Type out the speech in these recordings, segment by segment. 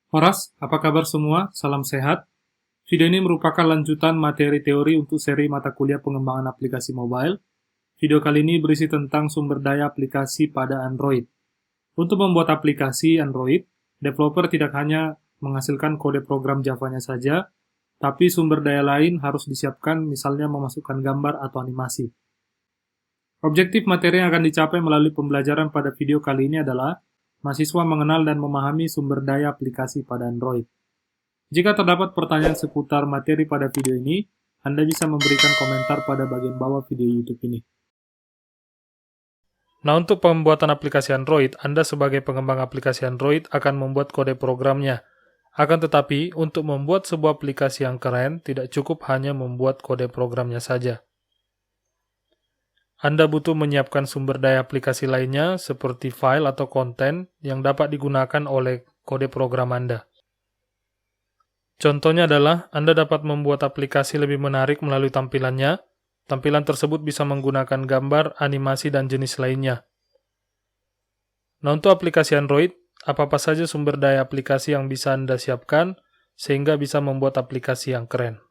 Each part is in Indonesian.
Horas, apa kabar semua? Salam sehat. Video ini merupakan lanjutan materi teori untuk seri mata kuliah pengembangan aplikasi mobile. Video kali ini berisi tentang sumber daya aplikasi pada Android. Untuk membuat aplikasi Android, developer tidak hanya menghasilkan kode program Java-nya saja, tapi sumber daya lain harus disiapkan, misalnya memasukkan gambar atau animasi. Objektif materi yang akan dicapai melalui pembelajaran pada video kali ini adalah mahasiswa mengenal dan memahami sumber daya aplikasi pada Android. Jika terdapat pertanyaan seputar materi pada video ini, Anda bisa memberikan komentar pada bagian bawah video YouTube ini. Nah, untuk pembuatan aplikasi Android, Anda sebagai pengembang aplikasi Android akan membuat kode programnya. Akan tetapi, untuk membuat sebuah aplikasi yang keren, tidak cukup hanya membuat kode programnya saja. Anda butuh menyiapkan sumber daya aplikasi lainnya, seperti file atau konten yang dapat digunakan oleh kode program Anda. Contohnya adalah, Anda dapat membuat aplikasi lebih menarik melalui tampilannya. Tampilan tersebut bisa menggunakan gambar, animasi, dan jenis lainnya. Nah, untuk aplikasi Android, apa-apa saja sumber daya aplikasi yang bisa Anda siapkan, sehingga bisa membuat aplikasi yang keren.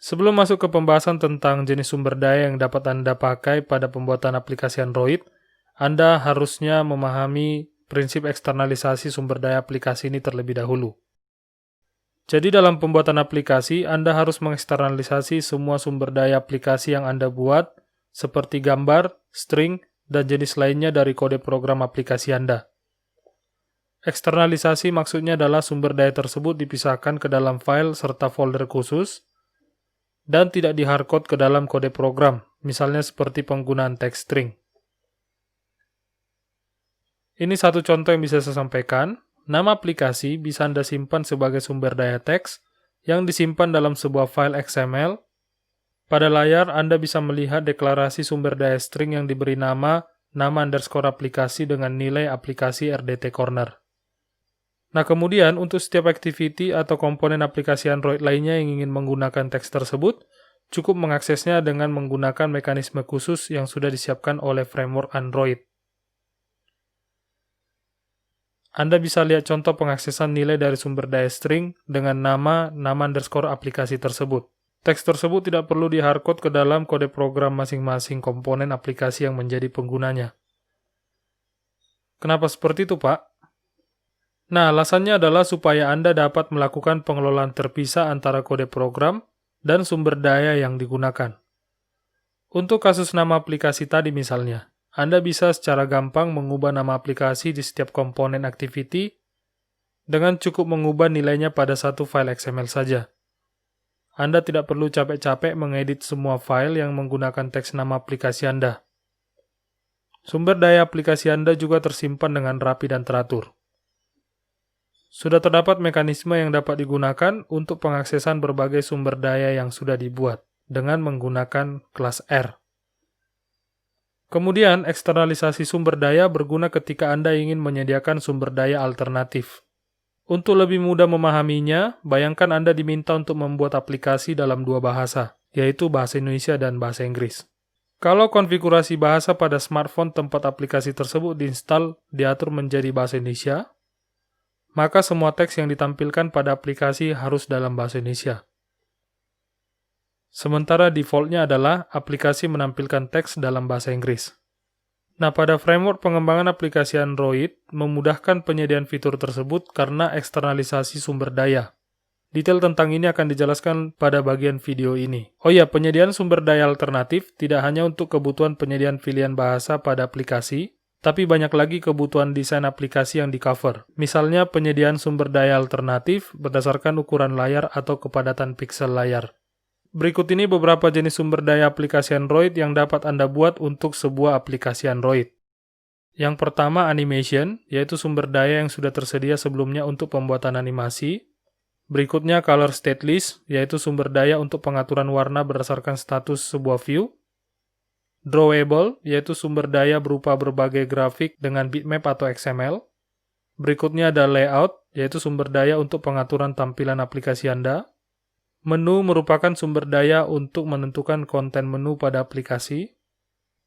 Sebelum masuk ke pembahasan tentang jenis sumber daya yang dapat Anda pakai pada pembuatan aplikasi Android, Anda harusnya memahami prinsip eksternalisasi sumber daya aplikasi ini terlebih dahulu. Jadi dalam pembuatan aplikasi, Anda harus mengeksternalisasi semua sumber daya aplikasi yang Anda buat, seperti gambar, string, dan jenis lainnya dari kode program aplikasi Anda. Eksternalisasi maksudnya adalah sumber daya tersebut dipisahkan ke dalam file serta folder khusus, dan tidak di-hardcode ke dalam kode program, misalnya seperti penggunaan teks string. Ini satu contoh yang bisa saya sampaikan. Nama aplikasi bisa Anda simpan sebagai sumber daya teks yang disimpan dalam sebuah file XML. Pada layar, Anda bisa melihat deklarasi sumber daya string yang diberi nama underscore aplikasi dengan nilai aplikasi RDT corner. Nah, kemudian untuk setiap activity atau komponen aplikasi Android lainnya yang ingin menggunakan teks tersebut, cukup mengaksesnya dengan menggunakan mekanisme khusus yang sudah disiapkan oleh framework Android. Anda bisa lihat contoh pengaksesan nilai dari sumber daya string dengan nama underscore aplikasi tersebut. Teks tersebut tidak perlu di-hardcode ke dalam kode program masing-masing komponen aplikasi yang menjadi penggunanya. Kenapa seperti itu, Pak? Nah, alasannya adalah supaya Anda dapat melakukan pengelolaan terpisah antara kode program dan sumber daya yang digunakan. Untuk kasus nama aplikasi tadi misalnya, Anda bisa secara gampang mengubah nama aplikasi di setiap komponen activity dengan cukup mengubah nilainya pada satu file XML saja. Anda tidak perlu capek-capek mengedit semua file yang menggunakan teks nama aplikasi Anda. Sumber daya aplikasi Anda juga tersimpan dengan rapi dan teratur. Sudah terdapat mekanisme yang dapat digunakan untuk pengaksesan berbagai sumber daya yang sudah dibuat dengan menggunakan kelas R. Kemudian, eksternalisasi sumber daya berguna ketika Anda ingin menyediakan sumber daya alternatif. Untuk lebih mudah memahaminya, bayangkan Anda diminta untuk membuat aplikasi dalam dua bahasa, yaitu bahasa Indonesia dan bahasa Inggris. Kalau konfigurasi bahasa pada smartphone tempat aplikasi tersebut diinstal diatur menjadi bahasa Indonesia, maka semua teks yang ditampilkan pada aplikasi harus dalam bahasa Indonesia. Sementara defaultnya adalah aplikasi menampilkan teks dalam bahasa Inggris. Nah, pada framework pengembangan aplikasi Android, memudahkan penyediaan fitur tersebut karena eksternalisasi sumber daya. Detail tentang ini akan dijelaskan pada bagian video ini. Oh ya, penyediaan sumber daya alternatif tidak hanya untuk kebutuhan penyediaan pilihan bahasa pada aplikasi, tapi banyak lagi kebutuhan desain aplikasi yang di-cover. Misalnya penyediaan sumber daya alternatif berdasarkan ukuran layar atau kepadatan pixel layar. Berikut ini beberapa jenis sumber daya aplikasi Android yang dapat Anda buat untuk sebuah aplikasi Android. Yang pertama, animation, yaitu sumber daya yang sudah tersedia sebelumnya untuk pembuatan animasi. Berikutnya, color state list, yaitu sumber daya untuk pengaturan warna berdasarkan status sebuah view. Drawable, yaitu sumber daya berupa berbagai grafik dengan bitmap atau XML. Berikutnya ada layout, yaitu sumber daya untuk pengaturan tampilan aplikasi Anda. Menu merupakan sumber daya untuk menentukan konten menu pada aplikasi.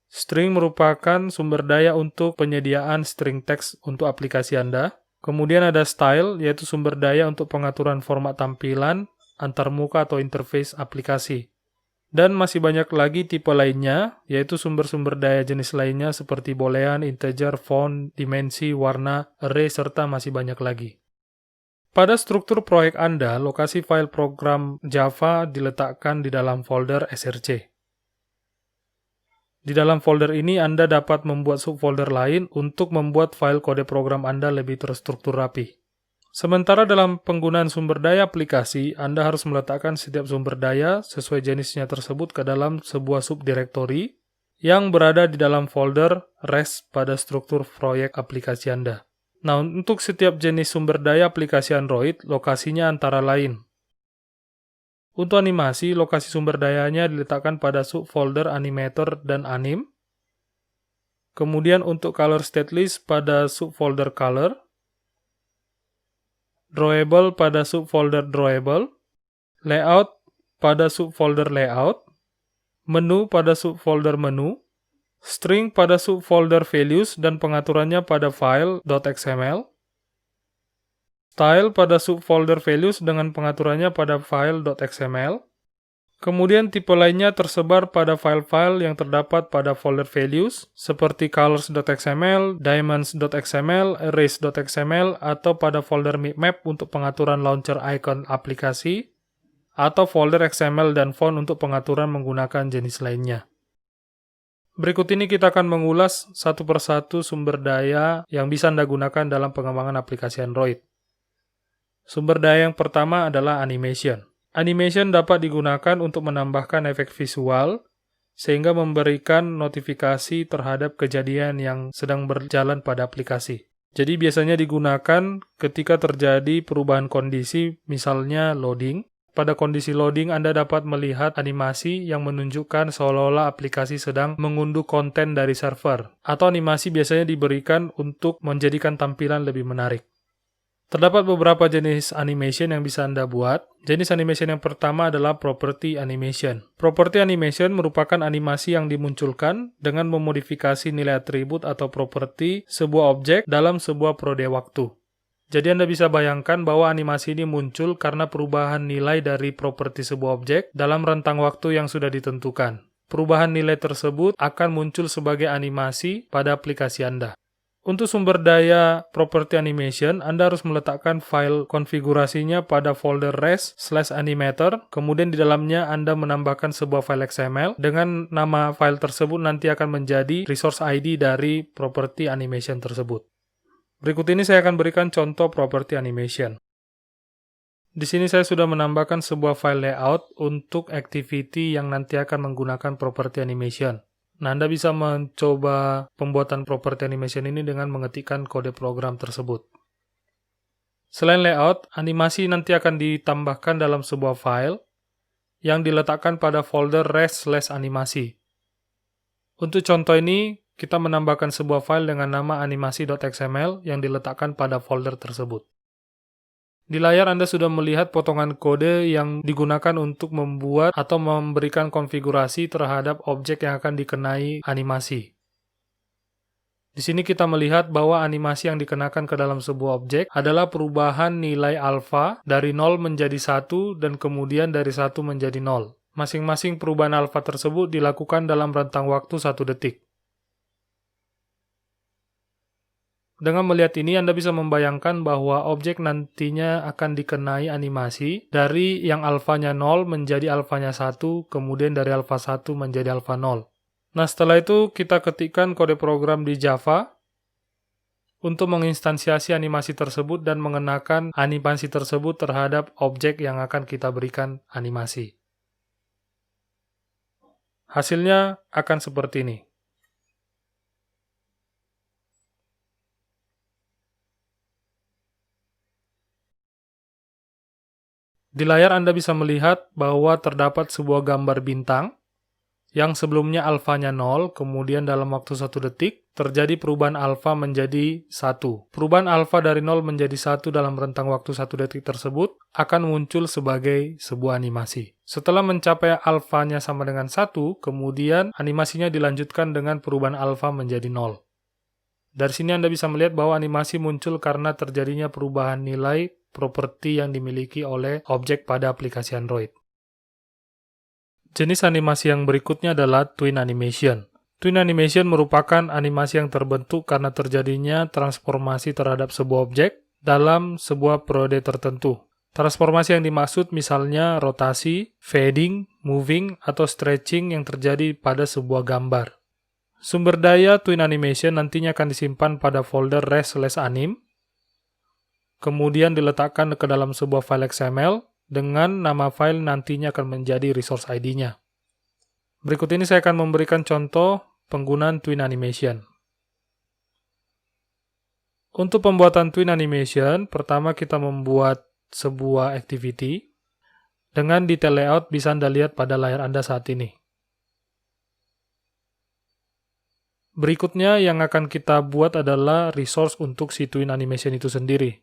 String merupakan sumber daya untuk penyediaan string teks untuk aplikasi Anda. Kemudian ada style, yaitu sumber daya untuk pengaturan format tampilan, antarmuka atau interface aplikasi. Dan masih banyak lagi tipe lainnya, yaitu sumber-sumber daya jenis lainnya seperti boolean, integer, font, dimensi, warna, array, serta masih banyak lagi. Pada struktur proyek Anda, lokasi file program Java diletakkan di dalam folder src. Di dalam folder ini Anda dapat membuat subfolder lain untuk membuat file kode program Anda lebih terstruktur rapi. Sementara dalam penggunaan sumber daya aplikasi, Anda harus meletakkan setiap sumber daya sesuai jenisnya tersebut ke dalam sebuah subdirektori yang berada di dalam folder REST pada struktur proyek aplikasi Anda. Nah, untuk setiap jenis sumber daya aplikasi Android, lokasinya antara lain. Untuk animasi, lokasi sumber dayanya diletakkan pada subfolder animator dan anim. Kemudian untuk color statelist pada subfolder color. Drawable pada subfolder drawable. Layout pada subfolder layout. Menu pada subfolder menu. String pada subfolder values dan pengaturannya pada file.xml. Style pada subfolder values dengan pengaturannya pada file.xml. Kemudian tipe lainnya tersebar pada file-file yang terdapat pada folder values seperti colors.xml, diamonds.xml, arrays.xml, atau pada folder map untuk pengaturan launcher icon aplikasi, atau folder XML dan font untuk pengaturan menggunakan jenis lainnya. Berikut ini kita akan mengulas satu persatu sumber daya yang bisa Anda gunakan dalam pengembangan aplikasi Android. Sumber daya yang pertama adalah animation. Animation dapat digunakan untuk menambahkan efek visual, sehingga memberikan notifikasi terhadap kejadian yang sedang berjalan pada aplikasi. Jadi biasanya digunakan ketika terjadi perubahan kondisi, misalnya loading. Pada kondisi loading, Anda dapat melihat animasi yang menunjukkan seolah-olah aplikasi sedang mengunduh konten dari server. Atau animasi biasanya diberikan untuk menjadikan tampilan lebih menarik. Terdapat beberapa jenis animation yang bisa Anda buat. Jenis animation yang pertama adalah property animation. Property animation merupakan animasi yang dimunculkan dengan memodifikasi nilai atribut atau properti sebuah objek dalam sebuah periode waktu. Jadi Anda bisa bayangkan bahwa animasi ini muncul karena perubahan nilai dari properti sebuah objek dalam rentang waktu yang sudah ditentukan. Perubahan nilai tersebut akan muncul sebagai animasi pada aplikasi Anda. Untuk sumber daya property animation, Anda harus meletakkan file konfigurasinya pada folder res/animator, kemudian di dalamnya Anda menambahkan sebuah file XML, dengan nama file tersebut nanti akan menjadi resource ID dari property animation tersebut. Berikut ini saya akan berikan contoh property animation. Di sini saya sudah menambahkan sebuah file layout untuk activity yang nanti akan menggunakan property animation. Nah, Anda bisa mencoba pembuatan property animation ini dengan mengetikkan kode program tersebut. Selain layout, animasi nanti akan ditambahkan dalam sebuah file yang diletakkan pada folder res/animasi. Untuk contoh ini, kita menambahkan sebuah file dengan nama animasi.xml yang diletakkan pada folder tersebut. Di layar Anda sudah melihat potongan kode yang digunakan untuk membuat atau memberikan konfigurasi terhadap objek yang akan dikenai animasi. Di sini kita melihat bahwa animasi yang dikenakan ke dalam sebuah objek adalah perubahan nilai alfa dari 0 menjadi 1 dan kemudian dari 1 menjadi 0. Masing-masing perubahan alfa tersebut dilakukan dalam rentang waktu 1 detik. Dengan melihat ini, Anda bisa membayangkan bahwa objek nantinya akan dikenai animasi dari yang alfanya 0 menjadi alfanya 1, kemudian dari alfa 1 menjadi alfa 0. Nah, setelah itu kita ketikkan kode program di Java untuk menginstansiasi animasi tersebut dan mengenakan animasi tersebut terhadap objek yang akan kita berikan animasi. Hasilnya akan seperti ini. Di layar Anda bisa melihat bahwa terdapat sebuah gambar bintang yang sebelumnya alfanya 0, kemudian dalam waktu 1 detik terjadi perubahan alfa menjadi 1. Perubahan alfa dari 0 menjadi 1 dalam rentang waktu 1 detik tersebut akan muncul sebagai sebuah animasi. Setelah mencapai alfanya sama dengan 1, kemudian animasinya dilanjutkan dengan perubahan alfa menjadi 0. Dari sini Anda bisa melihat bahwa animasi muncul karena terjadinya perubahan nilai properti yang dimiliki oleh objek pada aplikasi Android. Jenis animasi yang berikutnya adalah twin animation. Twin animation merupakan animasi yang terbentuk karena terjadinya transformasi terhadap sebuah objek dalam sebuah periode tertentu. Transformasi yang dimaksud misalnya rotasi, fading, moving, atau stretching yang terjadi pada sebuah gambar. Sumber daya twin animation nantinya akan disimpan pada folder res/anim, kemudian diletakkan ke dalam sebuah file XML dengan nama file nantinya akan menjadi resource ID-nya. Berikut ini saya akan memberikan contoh penggunaan twin animation. Untuk pembuatan twin animation, pertama kita membuat sebuah activity. Dengan detail layout bisa Anda lihat pada layar Anda saat ini. Berikutnya yang akan kita buat adalah resource untuk si twin animation itu sendiri.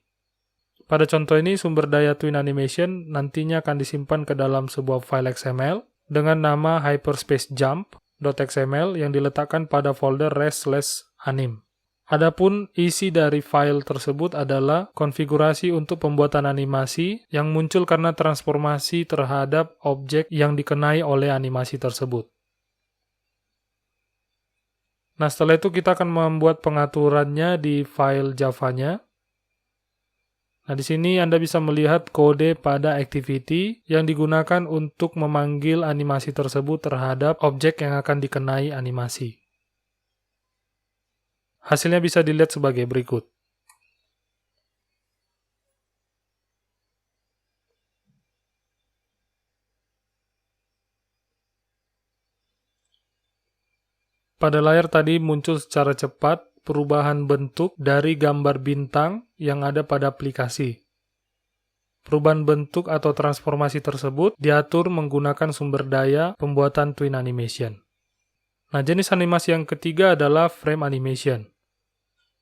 Pada contoh ini, sumber daya twin animation nantinya akan disimpan ke dalam sebuah file XML dengan nama hyperspacejump.xml yang diletakkan pada folder res/anim. Adapun isi dari file tersebut adalah konfigurasi untuk pembuatan animasi yang muncul karena transformasi terhadap objek yang dikenai oleh animasi tersebut. Nah, setelah itu kita akan membuat pengaturannya di file Java-nya. Nah, di sini Anda bisa melihat kode pada activity yang digunakan untuk memanggil animasi tersebut terhadap objek yang akan dikenai animasi. Hasilnya bisa dilihat sebagai berikut. Pada layar tadi muncul secara cepat perubahan bentuk dari gambar bintang yang ada pada aplikasi. Perubahan bentuk atau transformasi tersebut diatur menggunakan sumber daya pembuatan twin animation. Nah, jenis animasi yang ketiga adalah frame animation.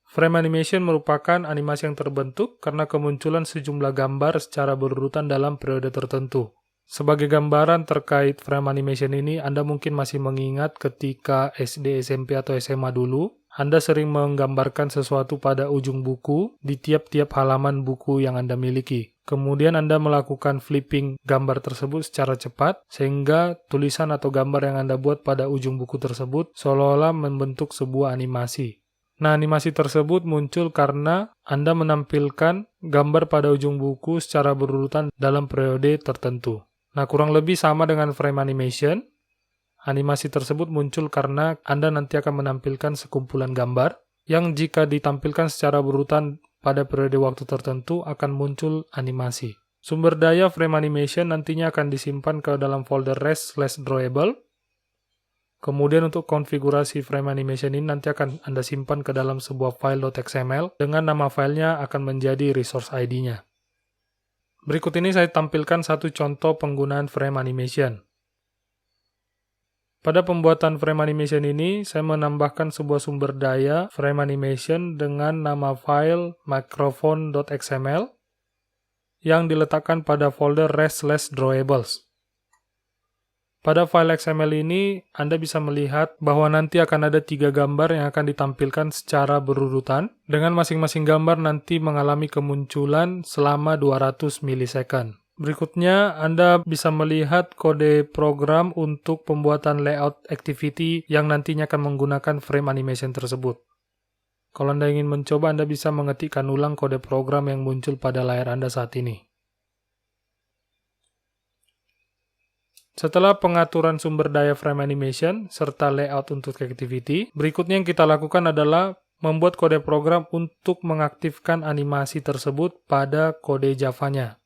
Frame animation merupakan animasi yang terbentuk karena kemunculan sejumlah gambar secara berurutan dalam periode tertentu. Sebagai gambaran terkait frame animation ini, Anda mungkin masih mengingat ketika SD, SMP, atau SMA dulu, Anda sering menggambarkan sesuatu pada ujung buku di tiap-tiap halaman buku yang Anda miliki. Kemudian Anda melakukan flipping gambar tersebut secara cepat, sehingga tulisan atau gambar yang Anda buat pada ujung buku tersebut seolah-olah membentuk sebuah animasi. Nah, animasi tersebut muncul karena Anda menampilkan gambar pada ujung buku secara berurutan dalam periode tertentu. Nah, kurang lebih sama dengan frame animation. Animasi tersebut muncul karena Anda nanti akan menampilkan sekumpulan gambar yang jika ditampilkan secara berurutan pada periode waktu tertentu akan muncul animasi. Sumber daya frame animation nantinya akan disimpan ke dalam folder res/drawable. Kemudian untuk konfigurasi frame animation ini nanti akan Anda simpan ke dalam sebuah file .xml dengan nama filenya akan menjadi resource ID-nya. Berikut ini saya tampilkan satu contoh penggunaan frame animation. Pada pembuatan frame animation ini, saya menambahkan sebuah sumber daya frame animation dengan nama file microphone.xml yang diletakkan pada folder res/drawables. Pada file XML ini, Anda bisa melihat bahwa nanti akan ada 3 gambar yang akan ditampilkan secara berurutan, dengan masing-masing gambar nanti mengalami kemunculan selama 200 milisecond. Berikutnya, Anda bisa melihat kode program untuk pembuatan layout activity yang nantinya akan menggunakan frame animation tersebut. Kalau Anda ingin mencoba, Anda bisa mengetikkan ulang kode program yang muncul pada layar Anda saat ini. Setelah pengaturan sumber daya frame animation serta layout untuk activity, berikutnya yang kita lakukan adalah membuat kode program untuk mengaktifkan animasi tersebut pada kode Java-nya.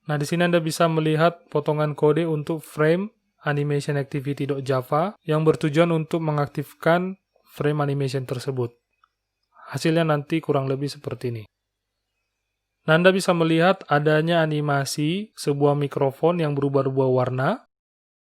Nah, di sini Anda bisa melihat potongan kode untuk frame animation activity.java yang bertujuan untuk mengaktifkan frame animation tersebut. Hasilnya nanti kurang lebih seperti ini. Nah, Anda bisa melihat adanya animasi sebuah mikrofon yang berubah-ubah warna.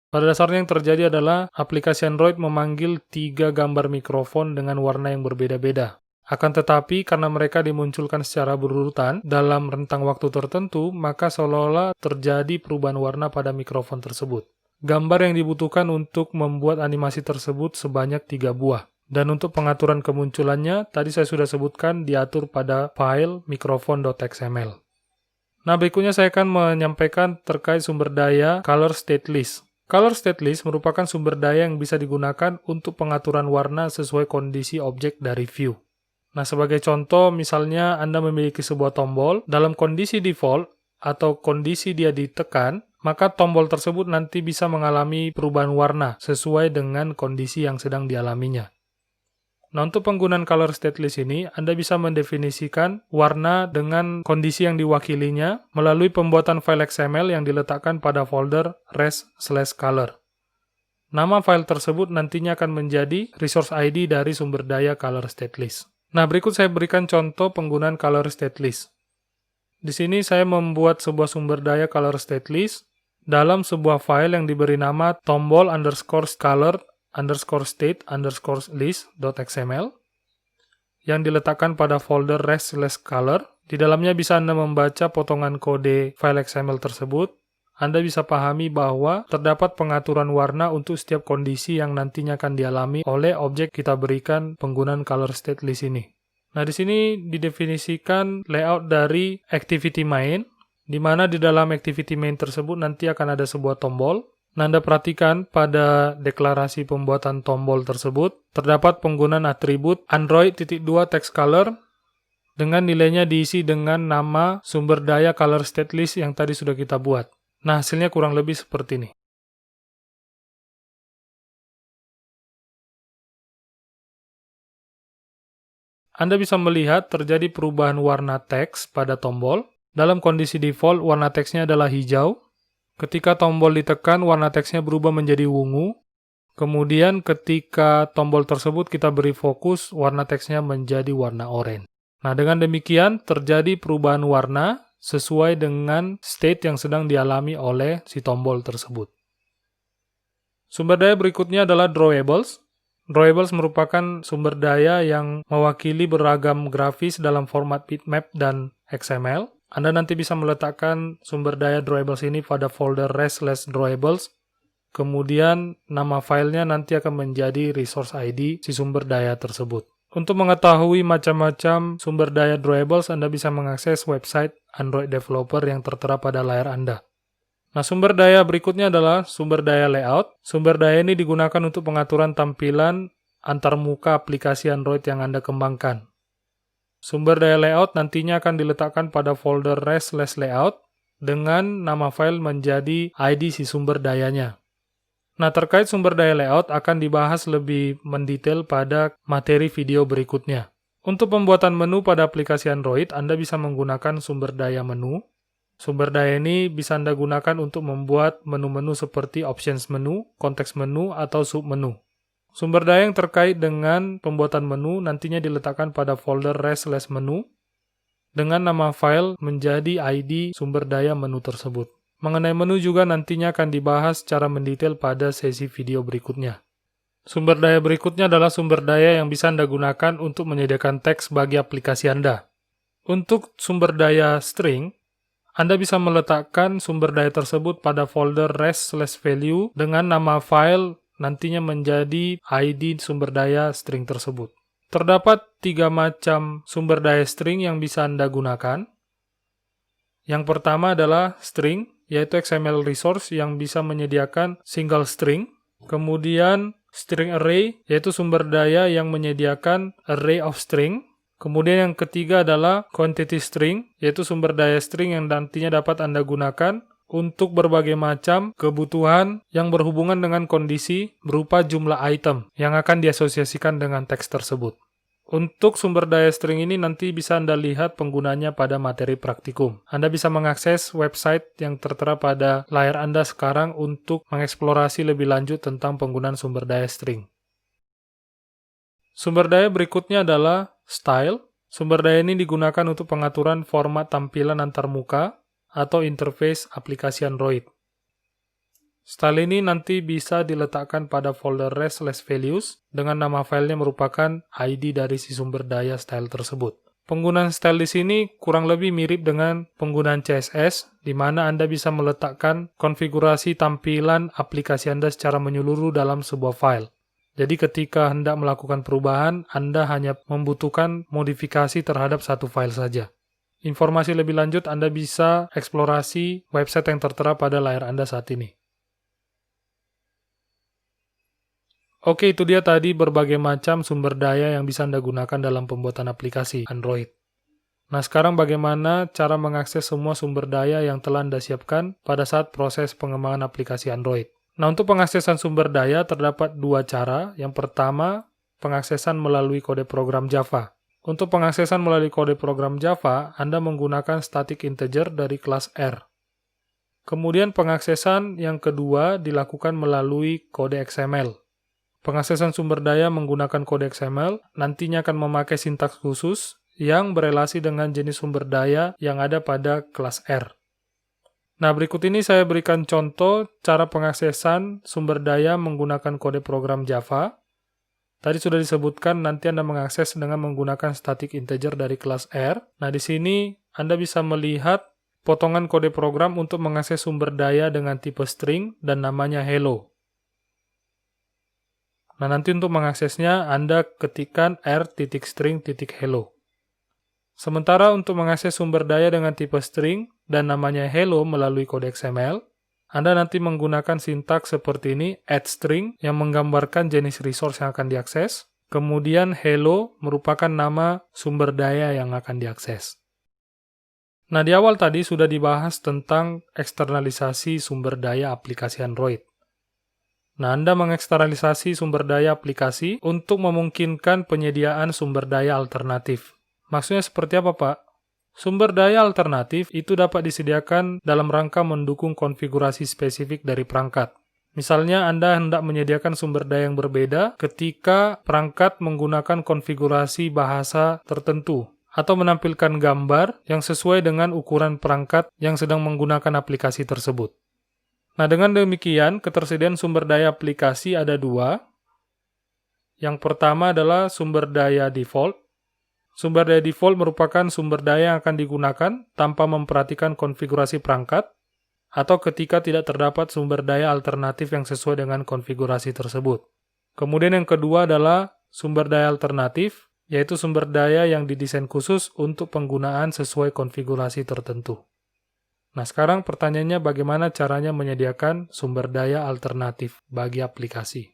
Pada dasarnya yang terjadi adalah aplikasi Android memanggil 3 gambar mikrofon dengan warna yang berbeda-beda. Akan tetapi, karena mereka dimunculkan secara berurutan dalam rentang waktu tertentu, maka seolah-olah terjadi perubahan warna pada mikrofon tersebut. Gambar yang dibutuhkan untuk membuat animasi tersebut sebanyak 3 buah. Dan untuk pengaturan kemunculannya, tadi saya sudah sebutkan diatur pada file microphone.xml. Nah, berikutnya saya akan menyampaikan terkait sumber daya Color State List. Color State List merupakan sumber daya yang bisa digunakan untuk pengaturan warna sesuai kondisi objek dari view. Nah, sebagai contoh, misalnya Anda memiliki sebuah tombol, dalam kondisi default atau kondisi dia ditekan, maka tombol tersebut nanti bisa mengalami perubahan warna sesuai dengan kondisi yang sedang dialaminya. Nah, untuk penggunaan color state list ini, Anda bisa mendefinisikan warna dengan kondisi yang diwakilinya melalui pembuatan file XML yang diletakkan pada folder res/color. Nama file tersebut nantinya akan menjadi resource ID dari sumber daya color state list. Nah, berikut saya berikan contoh penggunaan color state list. Di sini saya membuat sebuah sumber daya color state list dalam sebuah file yang diberi nama tombol_color_state_list.xml yang diletakkan pada folder res/color. Di dalamnya bisa Anda membaca potongan kode file XML tersebut. Anda bisa pahami bahwa terdapat pengaturan warna untuk setiap kondisi yang nantinya akan dialami oleh objek kita berikan penggunaan color state list ini. Nah, di sini didefinisikan layout dari activity main, di mana di dalam activity main tersebut nanti akan ada sebuah tombol. Nah, Anda perhatikan pada deklarasi pembuatan tombol tersebut, terdapat penggunaan atribut Android.2 text color dengan nilainya diisi dengan nama sumber daya color state list yang tadi sudah kita buat. Nah, hasilnya kurang lebih seperti ini. Anda bisa melihat terjadi perubahan warna teks pada tombol. Dalam kondisi default, warna teksnya adalah hijau. Ketika tombol ditekan, warna teksnya berubah menjadi ungu. Kemudian ketika tombol tersebut kita beri fokus, warna teksnya menjadi warna oranye. Nah, dengan demikian terjadi perubahan warna sesuai dengan state yang sedang dialami oleh si tombol tersebut. Sumber daya berikutnya adalah drawables. Drawables merupakan sumber daya yang mewakili beragam grafis dalam format bitmap dan XML. Anda nanti bisa meletakkan sumber daya drawables ini pada folder res/drawables. Kemudian nama filenya nanti akan menjadi resource ID si sumber daya tersebut. Untuk mengetahui macam-macam sumber daya drawables, Anda bisa mengakses website Android developer yang tertera pada layar Anda. Nah, sumber daya berikutnya adalah sumber daya layout. Sumber daya ini digunakan untuk pengaturan tampilan antarmuka aplikasi Android yang Anda kembangkan. Sumber daya layout nantinya akan diletakkan pada folder res/layout dengan nama file menjadi ID si sumber dayanya. Nah, terkait sumber daya layout akan dibahas lebih mendetail pada materi video berikutnya. Untuk pembuatan menu pada aplikasi Android, Anda bisa menggunakan sumber daya menu. Sumber daya ini bisa Anda gunakan untuk membuat menu-menu seperti options menu, konteks menu, atau submenu. Sumber daya yang terkait dengan pembuatan menu nantinya diletakkan pada folder res/menu dengan nama file menjadi ID sumber daya menu tersebut. Mengenai menu juga nantinya akan dibahas secara mendetail pada sesi video berikutnya. Sumber daya berikutnya adalah sumber daya yang bisa Anda gunakan untuk menyediakan teks bagi aplikasi Anda. Untuk sumber daya string, Anda bisa meletakkan sumber daya tersebut pada folder res/value dengan nama file nantinya menjadi ID sumber daya string tersebut. Terdapat 3 macam sumber daya string yang bisa Anda gunakan. Yang pertama adalah string, yaitu XML resource yang bisa menyediakan single string. Kemudian string array, yaitu sumber daya yang menyediakan array of string. Kemudian yang ketiga adalah quantity string, yaitu sumber daya string yang nantinya dapat Anda gunakan untuk berbagai macam kebutuhan yang berhubungan dengan kondisi berupa jumlah item yang akan diasosiasikan dengan teks tersebut. Untuk sumber daya string ini nanti bisa Anda lihat penggunanya pada materi praktikum. Anda bisa mengakses website yang tertera pada layar Anda sekarang untuk mengeksplorasi lebih lanjut tentang penggunaan sumber daya string. Sumber daya berikutnya adalah style. Sumber daya ini digunakan untuk pengaturan format tampilan antarmuka atau interface aplikasi Android. Style ini nanti bisa diletakkan pada folder res/values dengan nama filenya merupakan ID dari si sumber daya style tersebut. Penggunaan style di sini kurang lebih mirip dengan penggunaan CSS, di mana Anda bisa meletakkan konfigurasi tampilan aplikasi Anda secara menyeluruh dalam sebuah file. Jadi ketika hendak melakukan perubahan, Anda hanya membutuhkan modifikasi terhadap satu file saja. Informasi lebih lanjut Anda bisa eksplorasi website yang tertera pada layar Anda saat ini. Oke, itu dia tadi berbagai macam sumber daya yang bisa Anda gunakan dalam pembuatan aplikasi Android. Nah, sekarang bagaimana cara mengakses semua sumber daya yang telah Anda siapkan pada saat proses pengembangan aplikasi Android. Nah, untuk pengaksesan sumber daya terdapat dua cara. Yang pertama, pengaksesan melalui kode program Java. Untuk pengaksesan melalui kode program Java, Anda menggunakan static integer dari kelas R. Kemudian pengaksesan yang kedua dilakukan melalui kode XML. Pengaksesan sumber daya menggunakan kode XML nantinya akan memakai sintaks khusus yang berelasi dengan jenis sumber daya yang ada pada kelas R. Nah, berikut ini saya berikan contoh cara pengaksesan sumber daya menggunakan kode program Java. Tadi sudah disebutkan nanti Anda mengakses dengan menggunakan static integer dari kelas R. Nah, di sini Anda bisa melihat potongan kode program untuk mengakses sumber daya dengan tipe string dan namanya hello. Nah, nanti untuk mengaksesnya Anda ketikkan r.string.hello. Sementara untuk mengakses sumber daya dengan tipe string dan namanya hello melalui kode XML, Anda nanti menggunakan sintaks seperti ini, add string yang menggambarkan jenis resource yang akan diakses, kemudian hello merupakan nama sumber daya yang akan diakses. Nah, di awal tadi sudah dibahas tentang eksternalisasi sumber daya aplikasi Android. Nah, Anda mengeksternalisasi sumber daya aplikasi untuk memungkinkan penyediaan sumber daya alternatif. Maksudnya seperti apa, Pak? Sumber daya alternatif itu dapat disediakan dalam rangka mendukung konfigurasi spesifik dari perangkat. Misalnya, Anda hendak menyediakan sumber daya yang berbeda ketika perangkat menggunakan konfigurasi bahasa tertentu, atau menampilkan gambar yang sesuai dengan ukuran perangkat yang sedang menggunakan aplikasi tersebut. Nah, dengan demikian, ketersediaan sumber daya aplikasi ada dua. Yang pertama adalah sumber daya default. Sumber daya default merupakan sumber daya yang akan digunakan tanpa memperhatikan konfigurasi perangkat, atau ketika tidak terdapat sumber daya alternatif yang sesuai dengan konfigurasi tersebut. Kemudian yang kedua adalah sumber daya alternatif, yaitu sumber daya yang didesain khusus untuk penggunaan sesuai konfigurasi tertentu. Nah, sekarang pertanyaannya bagaimana caranya menyediakan sumber daya alternatif bagi aplikasi.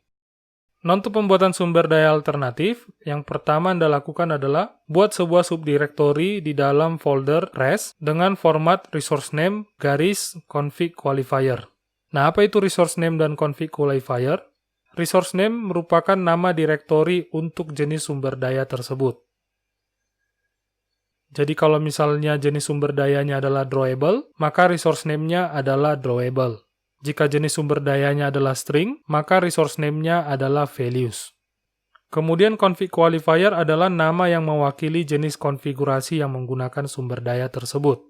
Nah, untuk pembuatan sumber daya alternatif, yang pertama Anda lakukan adalah buat sebuah subdirektori di dalam folder res dengan format resource name garis config qualifier. Nah, apa itu resource name dan config qualifier? Resource name merupakan nama direktori untuk jenis sumber daya tersebut. Jadi kalau misalnya jenis sumber dayanya adalah drawable, maka resource name-nya adalah drawable. Jika jenis sumber dayanya adalah string, maka resource name-nya adalah values. Kemudian config qualifier adalah nama yang mewakili jenis konfigurasi yang menggunakan sumber daya tersebut.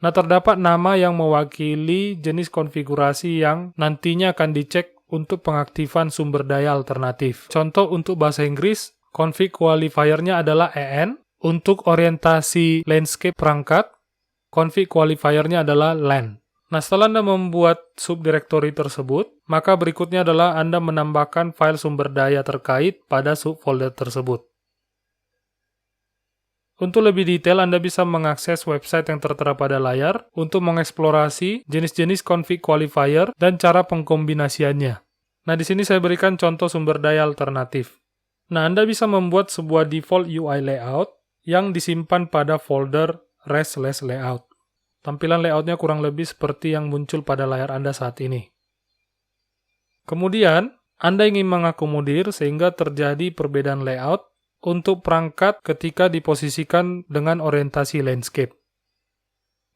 Nah, terdapat nama yang mewakili jenis konfigurasi yang nantinya akan dicek untuk pengaktifan sumber daya alternatif. Contoh untuk bahasa Inggris, config qualifier-nya adalah en. Untuk orientasi landscape perangkat, config qualifier-nya adalah len. Nah, setelah Anda membuat subdirektori tersebut, maka berikutnya adalah Anda menambahkan file sumber daya terkait pada subfolder tersebut. Untuk lebih detail, Anda bisa mengakses website yang tertera pada layar untuk mengeksplorasi jenis-jenis config qualifier dan cara pengkombinasiannya. Nah, di sini saya berikan contoh sumber daya alternatif. Nah, Anda bisa membuat sebuah default UI layout yang disimpan pada folder res/layout. Tampilan layoutnya kurang lebih seperti yang muncul pada layar Anda saat ini. Kemudian, Anda ingin mengakomodir sehingga terjadi perbedaan layout untuk perangkat ketika diposisikan dengan orientasi landscape.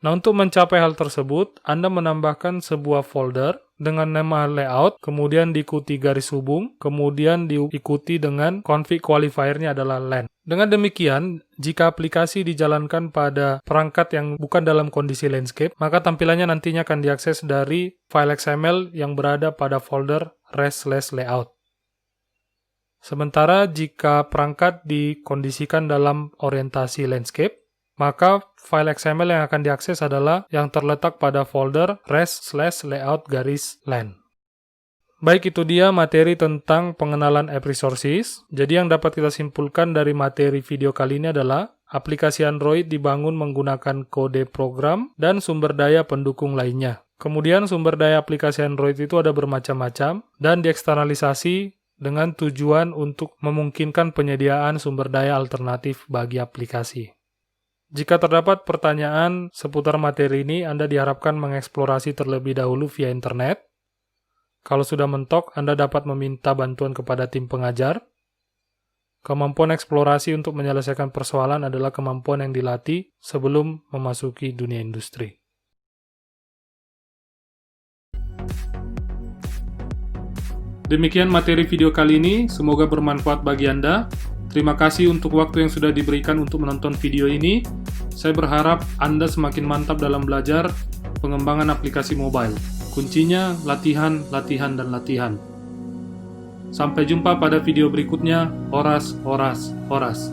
Nah, untuk mencapai hal tersebut, Anda menambahkan sebuah folder dengan nama layout, kemudian diikuti garis hubung, kemudian diikuti dengan config qualifier-nya adalah len. Dengan demikian, jika aplikasi dijalankan pada perangkat yang bukan dalam kondisi landscape, maka tampilannya nantinya akan diakses dari file XML yang berada pada folder res/layout. Sementara jika perangkat dikondisikan dalam orientasi landscape, maka file XML yang akan diakses adalah yang terletak pada folder res/layout garis len. Baik, itu dia materi tentang pengenalan app resources. Jadi yang dapat kita simpulkan dari materi video kali ini adalah aplikasi Android dibangun menggunakan kode program dan sumber daya pendukung lainnya. Kemudian sumber daya aplikasi Android itu ada bermacam-macam dan dieksternalisasi dengan tujuan untuk memungkinkan penyediaan sumber daya alternatif bagi aplikasi. Jika terdapat pertanyaan seputar materi ini, Anda diharapkan mengeksplorasi terlebih dahulu via internet. Kalau sudah mentok, Anda dapat meminta bantuan kepada tim pengajar. Kemampuan eksplorasi untuk menyelesaikan persoalan adalah kemampuan yang dilatih sebelum memasuki dunia industri. Demikian materi video kali ini, semoga bermanfaat bagi Anda. Terima kasih untuk waktu yang sudah diberikan untuk menonton video ini. Saya berharap Anda semakin mantap dalam belajar pengembangan aplikasi mobile. Kuncinya latihan, latihan, dan latihan. Sampai jumpa pada video berikutnya. Horas, horas, horas.